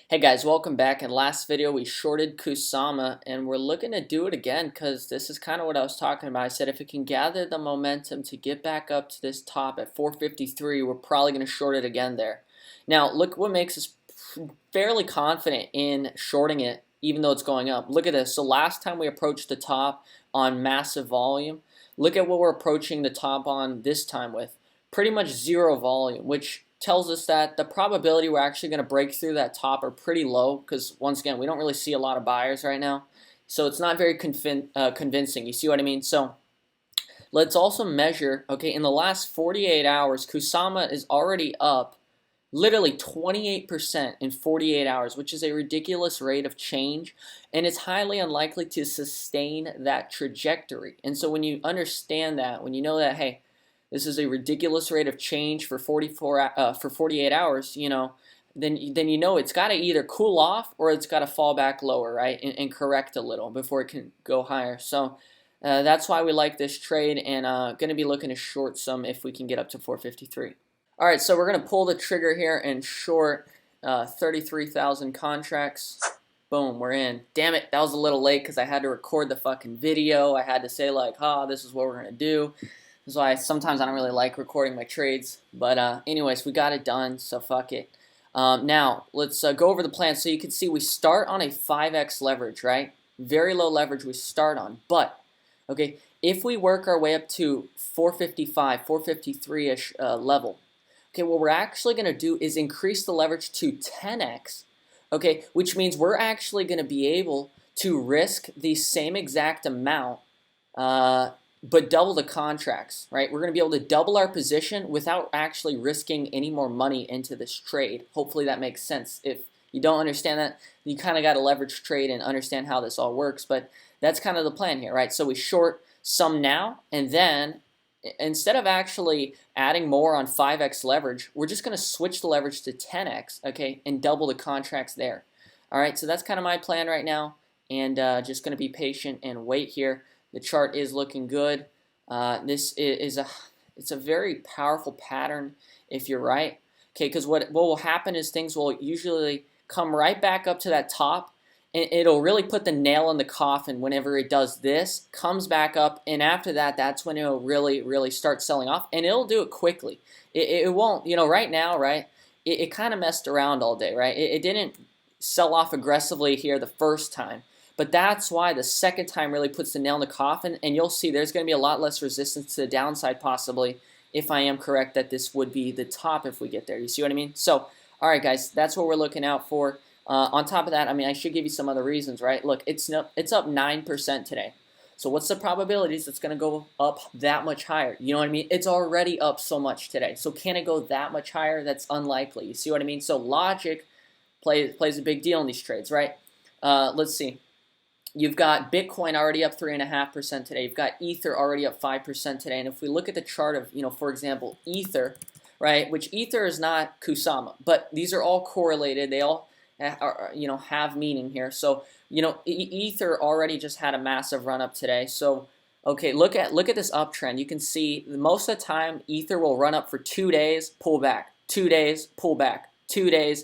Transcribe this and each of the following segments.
Hey guys, welcome back. In last video we shorted Kusama and we're looking to do it again because this is kind of what I was talking about. I said if it can gather the momentum to get back up to this top at 453, we're probably going to short it again there. Now look what makes us fairly confident in shorting it even though it's going up. Look at this. So last time we approached the top on massive volume. Look at what we're approaching the top on this time with. Pretty much zero volume, which tells us that the probability we're actually going to break through that top are pretty low because, once again, we don't really see a lot of buyers right now. So it's not very convincing. You see what I mean? So let's also measure, okay, in the last 48 hours, Kusama is already up literally 28% in 48 hours, which is a ridiculous rate of change, and it's highly unlikely to sustain that trajectory. And so when you understand that, when you know that, hey, this is a ridiculous rate of change for 48 hours, then you know it's got to either cool off or it's got to fall back lower, right, and correct a little before it can go higher. So that's why we like this trade, and going to be looking to short some if we can get up to 453. All right, so we're going to pull the trigger here and short 33,000 contracts. Boom, we're in. Damn it, that was a little late because I had to record the fucking video. I had to say like, this is what we're going to do. That's why sometimes I don't really like recording my trades. But anyways, we got it done, so fuck it. Now, let's go over the plan. So you can see we start on a 5x leverage, right? Very low leverage we start on. But, okay, if we work our way up to 455, 453-ish level, okay, what we're actually going to do is increase the leverage to 10x, okay, which means we're actually going to be able to risk the same exact amount but double the contracts, right? We're going to be able to double our position without actually risking any more money into this trade. Hopefully that makes sense. If you don't understand that, you kind of got to leverage trade and understand how this all works, but that's kind of the plan here, right? So we short some now, and then instead of actually adding more on 5x leverage, we're just going to switch the leverage to 10x, okay, and double the contracts there. All right, so that's kind of my plan right now, and just going to be patient and wait here. The chart is looking good. This is it's a very powerful pattern if you're right. Okay, because what will happen is things will usually come right back up to that top, and it'll really put the nail in the coffin whenever it does this, comes back up, and after that, that's when it'll really start selling off, and it'll do it quickly. It won't, right now, right, it kind of messed around all day, right? It didn't sell off aggressively here the first time. But that's why the second time really puts the nail in the coffin, and you'll see there's going to be a lot less resistance to the downside possibly if I am correct that this would be the top if we get there. You see what I mean? So, all right, guys, that's what we're looking out for. On top of that, I mean, I should give you some other reasons, right? Look, it's up 9% today. So what's the probabilities it's going to go up that much higher? You know what I mean? It's already up so much today. So can it go that much higher? That's unlikely. You see what I mean? So logic plays a big deal in these trades, right? Let's see. You've got Bitcoin already up 3.5% today. You've got Ether already up 5% today. And if we look at the chart of, for example, Ether, right, which Ether is not Kusama, but these are all correlated. They all are, have meaning here. So, Ether already just had a massive run up today. So, okay, look at this uptrend. You can see most of the time Ether will run up for 2 days, pull back, 2 days, pull back, 2 days.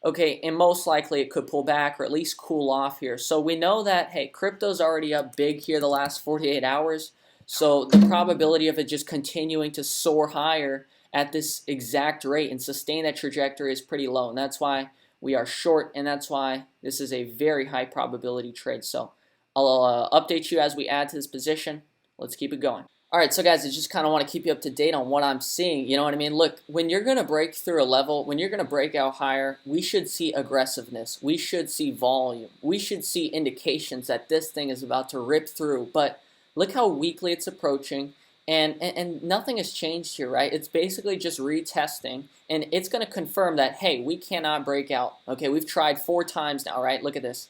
Okay, and most likely it could pull back or at least cool off here. So we know that, hey, crypto's already up big here the last 48 hours. So the probability of it just continuing to soar higher at this exact rate and sustain that trajectory is pretty low. And that's why we are short, and that's why this is a very high probability trade. So I'll update you as we add to this position. Let's keep it going. All right, so guys, I just kind of want to keep you up to date on what I'm seeing. You know what I mean? Look, when you're going to break through a level, when you're going to break out higher, we should see aggressiveness. We should see volume. We should see indications that this thing is about to rip through. But look how weakly it's approaching, and nothing has changed here, right? It's basically just retesting, and it's going to confirm that, hey, we cannot break out. Okay, we've tried 4 times now, right? Look at this.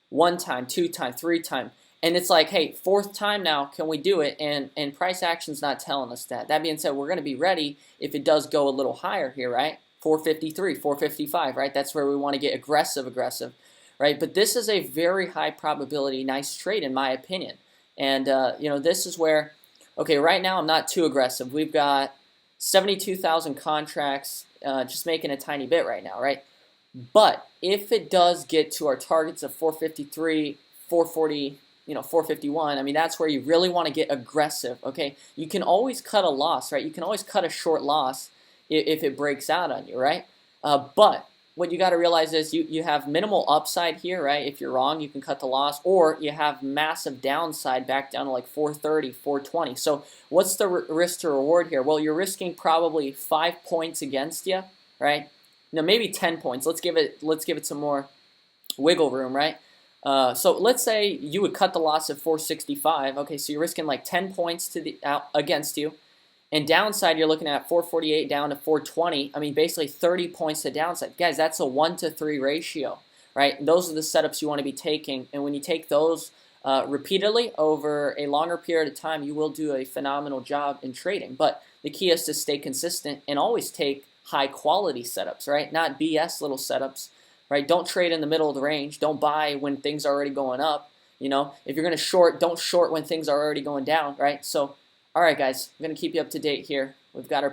1 time, 2 time, 3 time. And it's like, hey, 4th time now, can we do it? And price action's not telling us that. That being said, we're going to be ready if it does go a little higher here, right? 453, 455, right? That's where we want to get aggressive, right? But this is a very high probability, nice trade in my opinion. And, this is where, okay, right now I'm not too aggressive. We've got 72,000 contracts just making a tiny bit right now, right? But if it does get to our targets of 453, 440, 451, I mean, that's where you really want to get aggressive, okay? You can always cut a loss, right? You can always cut a short loss if it breaks out on you, right? But what you got to realize is you have minimal upside here, right? If you're wrong, you can cut the loss, or you have massive downside back down to like 430, 420. So what's the risk to reward here? Well, you're risking probably 5 points against you, right? No, maybe 10 points. Let's give it some more wiggle room, right? So let's say you would cut the loss at 465. Okay, so you're risking like 10 points to the against you. And downside, you're looking at 448 down to 420. I mean, basically 30 points to downside. Guys, that's a 1-to-3 ratio, right? Those are the setups you want to be taking. And when you take those repeatedly over a longer period of time, you will do a phenomenal job in trading. But the key is to stay consistent and always take high quality setups, right? Not BS little setups, right? Don't trade in the middle of the range. Don't buy when things are already going up. You know, if you're going to short, don't short when things are already going down, right? So all right, guys, I'm going to keep you up to date here. We've got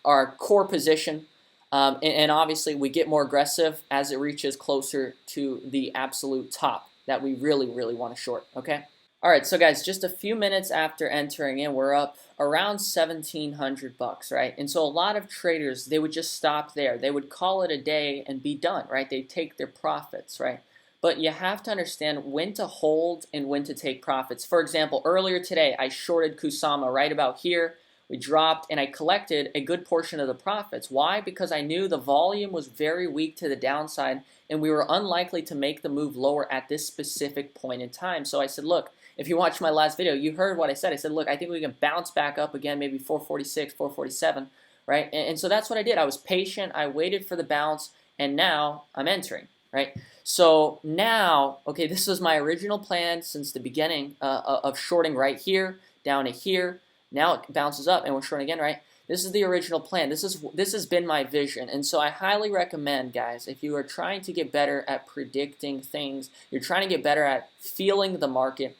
our core position, and obviously we get more aggressive as it reaches closer to the absolute top that we really, really want to short, okay? All right, so guys, just a few minutes after entering in, we're up around 1,700 bucks, right? And so a lot of traders, they would just stop there. They would call it a day and be done, right? They'd take their profits, right? But you have to understand when to hold and when to take profits. For example, earlier today, I shorted Kusama right about here. We dropped, and I collected a good portion of the profits. Why? Because I knew the volume was very weak to the downside, and we were unlikely to make the move lower at this specific point in time. So I said, look, if you watched my last video, you heard what I said. I said, look, I think we can bounce back up again, maybe 446, 447, right? And so that's what I did. I was patient. I waited for the bounce, and now I'm entering, right? So now, okay, this was my original plan since the beginning of shorting right here, down to here. Now it bounces up and we're shorting again, right? This is the original plan. This has been my vision. And so I highly recommend, guys, if you are trying to get better at predicting things, you're trying to get better at feeling the market,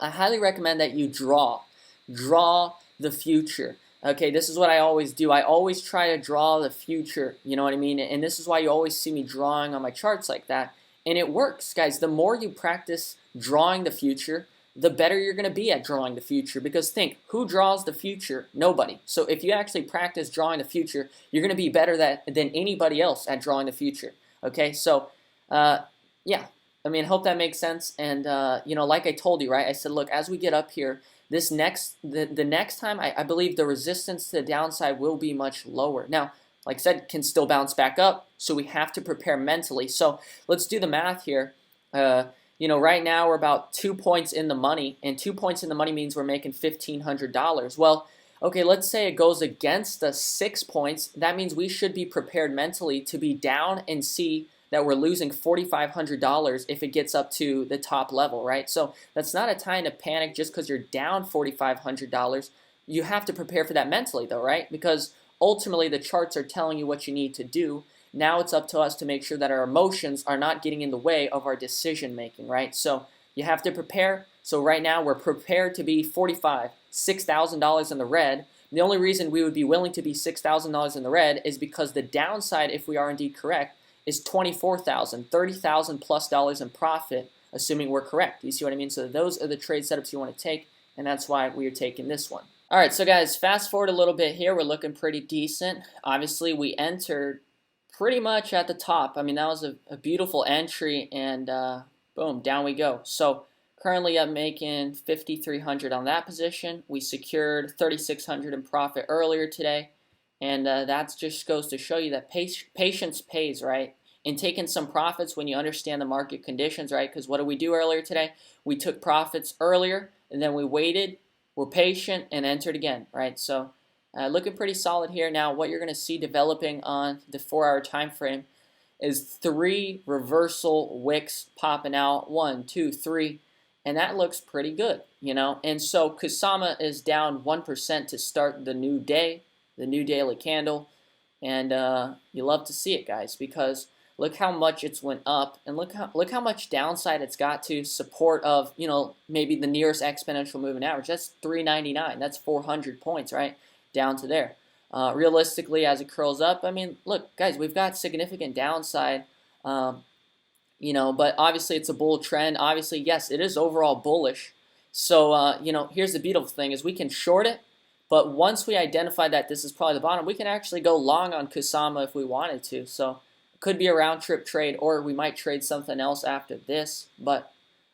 I highly recommend that you draw the future. Okay, this is what I always do. I always try to draw the future, you know what I mean? And this is why you always see me drawing on my charts like that. And it works, guys. The more you practice drawing the future, the better you're going to be at drawing the future. Because think, who draws the future? Nobody. So if you actually practice drawing the future, you're going to be better than anybody else at drawing the future. Okay, so yeah. I mean, I hope that makes sense. And, you know, like I told you, right, I said, look, as we get up here, the next time, I believe the resistance to the downside will be much lower. Now, like I said, can still bounce back up, so we have to prepare mentally. So let's do the math here. You know, right now we're about 2 points in the money, and 2 points in the money means we're making $1,500. Well, okay, let's say it goes against the 6 points. That means we should be prepared mentally to be down and see that we're losing $4,500 if it gets up to the top level, right? So that's not a time to panic just because you're down $4,500. You have to prepare for that mentally, though, right? Because ultimately the charts are telling you what you need to do. Now it's up to us to make sure that our emotions are not getting in the way of our decision making, right? So you have to prepare. So right now we're prepared to be $6,000 in the red. The only reason we would be willing to be $6,000 in the red is because the downside, if we are indeed correct, is $24,000, $30,000 plus in profit, assuming we're correct. You see what I mean? So those are the trade setups you want to take, and that's why we are taking this one. All right, so guys, fast forward a little bit here. We're looking pretty decent. Obviously, we entered pretty much at the top. I mean, that was a beautiful entry, and boom, down we go. So currently I'm making $5,300 on that position. We secured $3,600 in profit earlier today, and that just goes to show you that patience pays, right? And taking some profits when you understand the market conditions, right? Because what did we do earlier today? We took profits earlier, and then we waited, were patient, and entered again, right? So looking pretty solid here. Now, what you're going to see developing on the 4-hour time frame is 3 reversal wicks popping out. 1, 2, 3. And that looks pretty good, you know? And so Kusama is down 1% to start the new day, the new daily candle. And you love to see it, guys, because look how much it's went up, and look how much downside it's got to support of, you know, maybe the nearest exponential moving average. That's 399. That's 400 points, right, down to there. Realistically, as it curls up, I mean, look, guys, we've got significant downside. Um, but obviously it's a bull trend. Obviously, yes, it is overall bullish. So, here's the beautiful thing is we can short it, but once we identify that this is probably the bottom, we can actually go long on Kusama if we wanted to. So it could be a round trip trade, or we might trade something else after this. But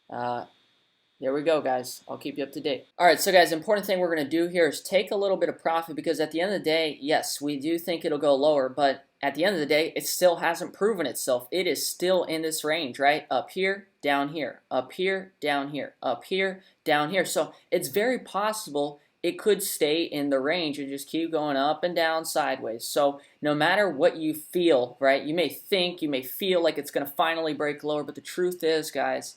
there we go, guys. I'll keep you up to date. All right, so guys, important thing we're going to do here is take a little bit of profit because at the end of the day, yes, we do think it'll go lower, but at the end of the day, it still hasn't proven itself. It is still in this range, right? Up here, down here, up here, down here, up here, down here. So it's very possible it could stay in the range and just keep going up and down sideways. So no matter what you feel, right, you may feel like it's going to finally break lower, but the truth is, guys,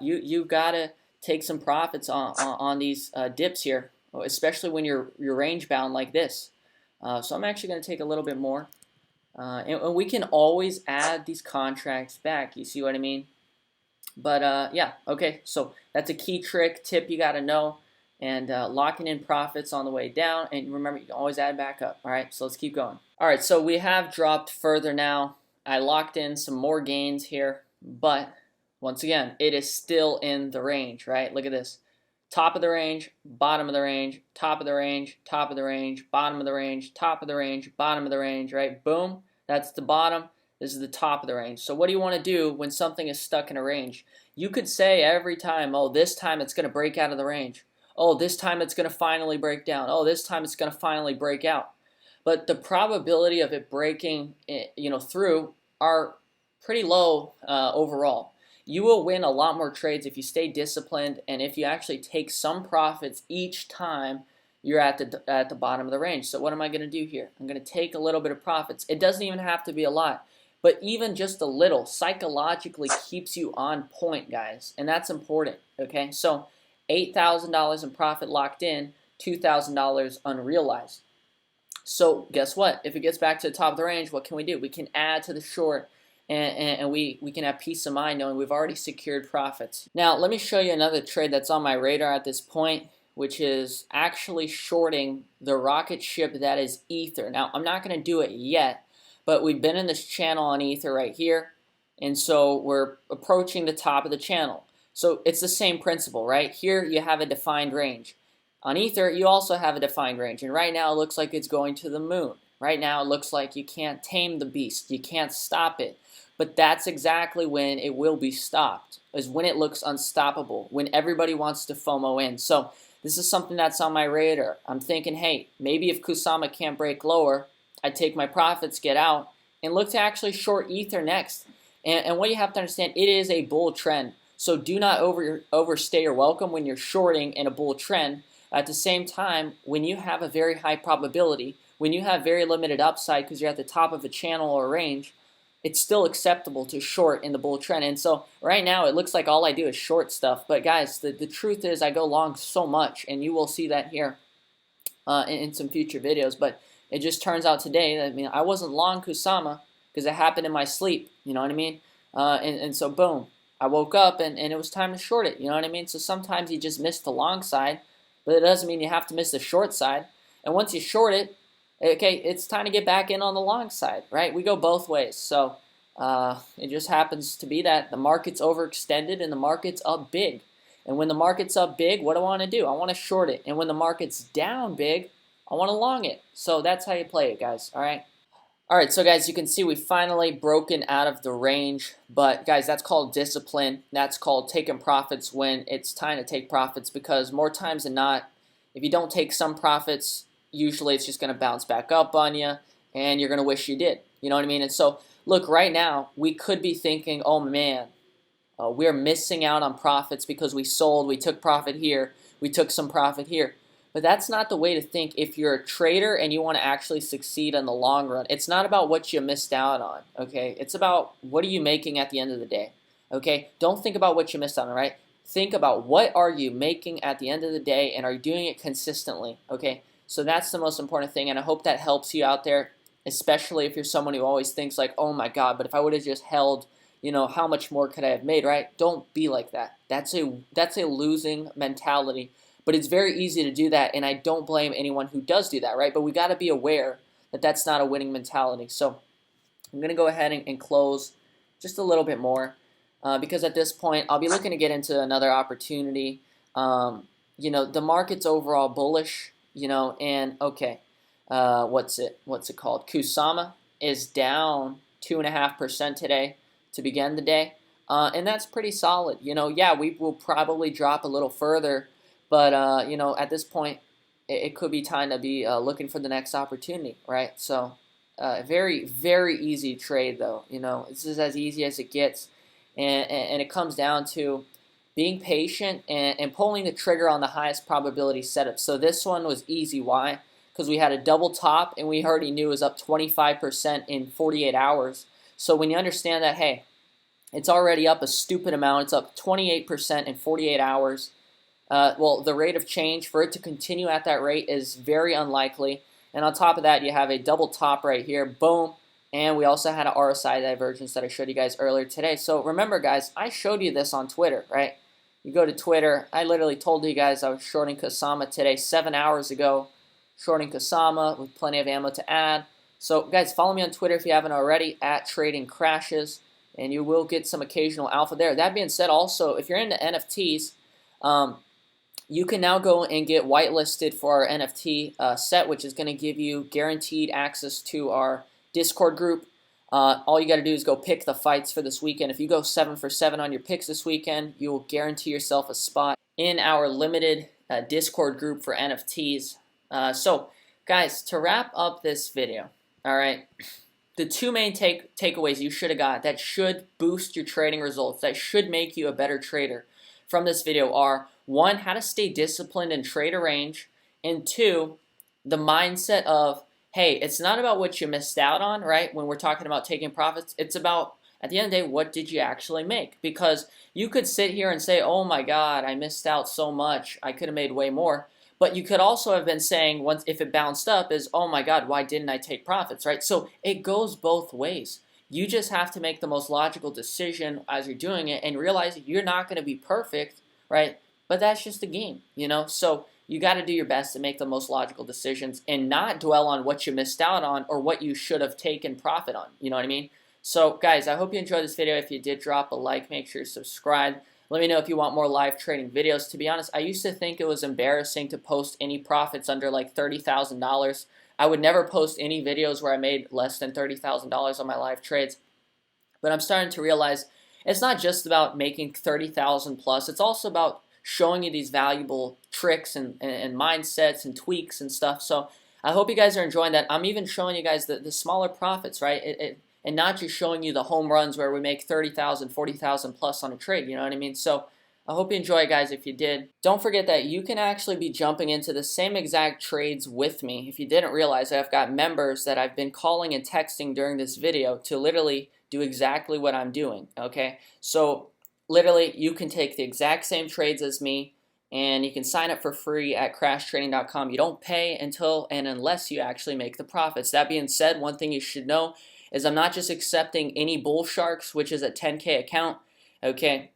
you've got to take some profits on these dips here, especially when you're range bound like this. So I'm actually going to take a little bit more. And we can always add these contracts back. You see what I mean? But yeah, okay. So that's a key tip you got to know. And locking in profits on the way down. And remember, you can always add back up. All right, so let's keep going. All right, so we have dropped further now. I locked in some more gains here. But once again, it is still in the range, right? Look at this. Top of the range, bottom of the range, top of the range, top of the range, bottom of the range, top of the range, bottom of the range, right? Boom. That's the bottom. This is the top of the range. So what do you want to do when something is stuck in a range? You could say every time, oh, this time it's going to break out of the range. Oh, this time it's going to finally break down. Oh, this time it's going to finally break out. But the probability of it breaking, through are pretty low overall. You will win a lot more trades if you stay disciplined and if you actually take some profits each time you're at the bottom of the range. So what am I going to do here? I'm going to take a little bit of profits. It doesn't even have to be a lot, but even just a little psychologically keeps you on point, guys, and that's important. Okay, so $8,000 in profit locked in, $2,000 unrealized. So guess what? If it gets back to the top of the range, what can we do? We can add to the short. And we can have peace of mind knowing we've already secured profits. Now, let me show you another trade that's on my radar at this point, which is actually shorting the rocket ship that is Ether. Now, I'm not going to do it yet, but we've been in this channel on Ether right here, and so we're approaching the top of the channel. So it's the same principle, right? Here you have a defined range. On Ether, you also have a defined range, and right now it looks like it's going to the moon. Right now it looks like you can't tame the beast. You can't stop it. But that's exactly when it will be stopped, is when it looks unstoppable, when everybody wants to FOMO in. So this is something that's on my radar. I'm thinking, hey, maybe if Kusama can't break lower, I take my profits, get out, and look to actually short Ether next. And what you have to understand, it is a bull trend. So do not overstay your welcome when you're shorting in a bull trend. At the same time, when you have a very high probability, when you have very limited upside because you're at the top of a channel or range, it's still acceptable to short in the bull trend. And so right now it looks like all I do is short stuff. But guys, the truth is I go long so much, and you will see that here in some future videos. But it just turns out today that I wasn't long Kusama because it happened in my sleep. You know what I mean? And so boom, I woke up and it was time to short it. You know what I mean? So sometimes you just miss the long side, but it doesn't mean you have to miss the short side. And once you short it, okay, it's time to get back in on the long side, right? We go both ways. So it just happens to be that the market's overextended and the market's up big. And when the market's up big, what do I want to do? I want to short it. And when the market's down big, I want to long it. So that's how you play it, guys, all right? All right, so guys, you can see we finally broken out of the range. But guys, that's called discipline. That's called taking profits when it's time to take profits, because more times than not, if you don't take some profits, usually it's just going to bounce back up on you, and you're going to wish you did. You know what I mean? And so, look, right now, we could be thinking, oh, man, we're missing out on profits because we sold, we took profit here, we took some profit here. But that's not the way to think if you're a trader and you want to actually succeed in the long run. It's not about what you missed out on, okay? It's about what are you making at the end of the day, okay? Don't think about what you missed out on, right? Think about what are you making at the end of the day, and are you doing it consistently, okay? So that's the most important thing, and I hope that helps you out there, especially if you're someone who always thinks like, oh my God, but if I would have just held, how much more could I have made, right? Don't be like that. That's a losing mentality. But it's very easy to do that, and I don't blame anyone who does do that, right? But we got to be aware that that's not a winning mentality. So I'm going to go ahead and close just a little bit more because at this point, I'll be looking to get into another opportunity. The market's overall bullish, and okay, what's it called? Kusama is down 2.5% today to begin the day, and that's pretty solid. Yeah, we will probably drop a little further, but at this point, it could be time to be looking for the next opportunity, right? So, very, very easy trade though. This is as easy as it gets, and it comes down to being patient and pulling the trigger on the highest probability setup. So this one was easy. Why? Because we had a double top, and we already knew it was up 25% in 48 hours. So when you understand that, hey, it's already up a stupid amount. It's up 28% in 48 hours. Well, the rate of change, for it to continue at that rate is very unlikely. And on top of that, you have a double top right here. Boom. And we also had an RSI divergence that I showed you guys earlier today. So remember, guys, I showed you this on Twitter, right? You go to Twitter. I literally told you guys I was shorting Kusama today 7 hours ago. Shorting Kusama with plenty of ammo to add. So, guys, follow me on Twitter if you haven't already, at Trading Crashes. And you will get some occasional alpha there. That being said, also, if you're into NFTs, you can now go and get whitelisted for our NFT set, which is going to give you guaranteed access to our Discord group. All you got to do is go pick the fights for this weekend. If you go 7 for 7 on your picks this weekend, you will guarantee yourself a spot in our limited Discord group for NFTs. So, guys, to wrap up this video, all right, the two main takeaways you should have got that should boost your trading results, that should make you a better trader from this video are, 1, how to stay disciplined and trade a range, and 2, the mindset of, hey, it's not about what you missed out on, right? When we're talking about taking profits, it's about, at the end of the day, what did you actually make? Because you could sit here and say, oh my God, I missed out so much. I could have made way more. But you could also have been saying, once if it bounced up, is, oh my God, why didn't I take profits, right? So it goes both ways. You just have to make the most logical decision as you're doing it and realize you're not going to be perfect, right? But that's just the game, So you got to do your best to make the most logical decisions and not dwell on what you missed out on or what you should have taken profit on. You know what I mean? So, guys, I hope you enjoyed this video. If you did, drop a like. Make sure you subscribe. Let me know if you want more live trading videos. To be honest, I used to think it was embarrassing to post any profits under like $30,000. I would never post any videos where I made less than $30,000 on my live trades. But I'm starting to realize it's not just about making 30,000 plus. It's also about showing you these valuable tricks and mindsets and tweaks and stuff. So I hope you guys are enjoying that. I'm even showing you guys the smaller profits, right? And not just showing you the home runs where we make 30,000, 40,000 plus on a trade, you know what I mean? So I hope you enjoy it, guys. If you did, don't forget that you can actually be jumping into the same exact trades with me. If you didn't realize, I've got members that I've been calling and texting during this video to literally do exactly what I'm doing, okay? So literally, you can take the exact same trades as me, and you can sign up for free at crashtrading.com. You don't pay until and unless you actually make the profits. That being said, one thing you should know is I'm not just accepting any bull sharks, which is a 10K account, okay?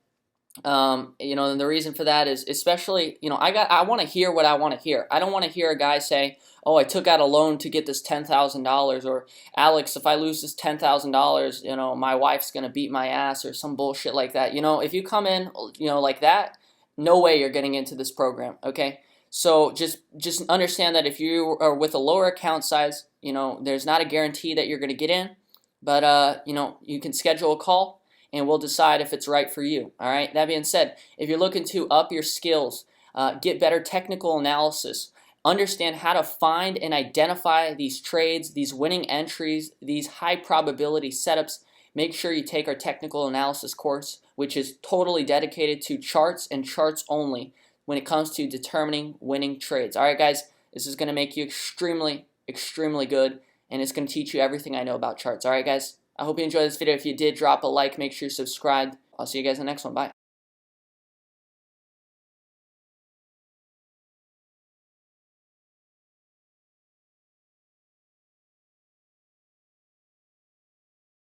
And the reason for that is, especially, I want to hear what I want to hear. I don't want to hear a guy say, oh, I took out a loan to get this $10,000, or Alex, if I lose this $10,000, my wife's going to beat my ass, or some bullshit like that. If you come in, like that, no way you're getting into this program, okay? So just understand that if you are with a lower account size, there's not a guarantee that you're going to get in, but, you can schedule a call and we'll decide if it's right for you, all right? That being said, if you're looking to up your skills, get better technical analysis, understand how to find and identify these trades, these winning entries, these high probability setups, make sure you take our technical analysis course, which is totally dedicated to charts and charts only when it comes to determining winning trades. All right, guys, this is going to make you extremely, extremely good, and it's going to teach you everything I know about charts. All right, guys, I hope you enjoyed this video. If you did, drop a like, make sure you subscribe. I'll see you guys in the next one. Bye.